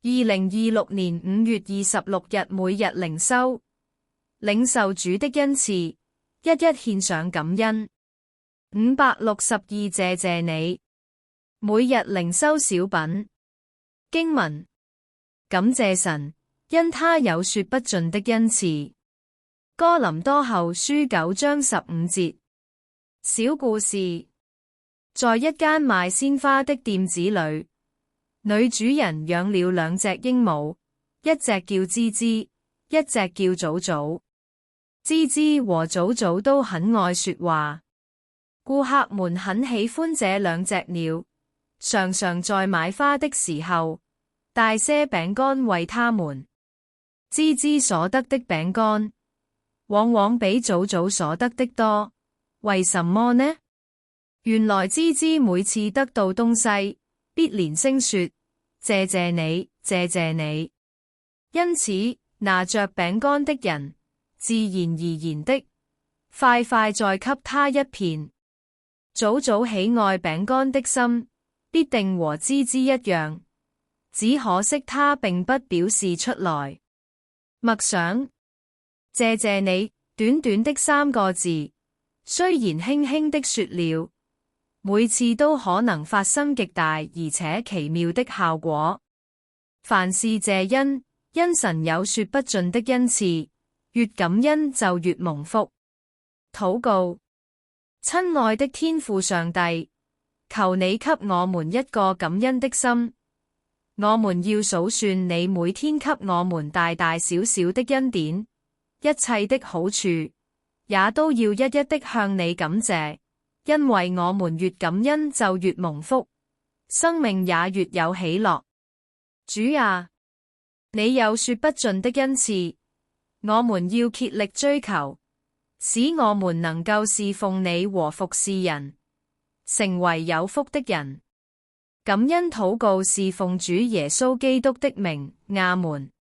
2026年5月26日每日靈修，領受主的恩賜，一一獻上感恩。562謝謝你，每日靈修小品。經文，感謝神，因他有說不盡的恩賜。哥林多後書9章15節。小故事，在一間賣鮮花的店子裏，女主人養了兩隻鸚鵡，一隻叫芝芝，一隻叫祖祖。芝芝和祖祖都很愛說話，顧客們很喜歡這兩隻鳥，常常在買花的時候帶些餅乾為它們。芝芝所得的餅乾往往比祖祖所得的多，為什麼呢？原來芝芝每次得到東西，必連聲說謝謝你，謝謝你。因此，拿着餅乾的人自然而然的快快再給他一片。祖祖喜愛餅乾的心必定和芝芝一樣，只可惜他並不表示出來。默想，謝謝你，短短的3個字，雖然輕輕的說了，每次都可能發生極大而且奇妙的效果。凡事謝恩，因神有說不盡的恩賜，越感恩就越蒙福。禱告，親愛的天父上帝，求你給我們一個感恩的心，我們要數算你每天給我們大大小小的恩典，一切的好處，也都要一一的向你感謝。因為我們越感恩就越蒙福，生命也越有喜樂。主啊，你有說不盡的恩賜，我們要竭力追求，使我們能夠侍奉你和服侍人，成為有福的人。感恩禱告是奉主耶穌基督的名，阿門。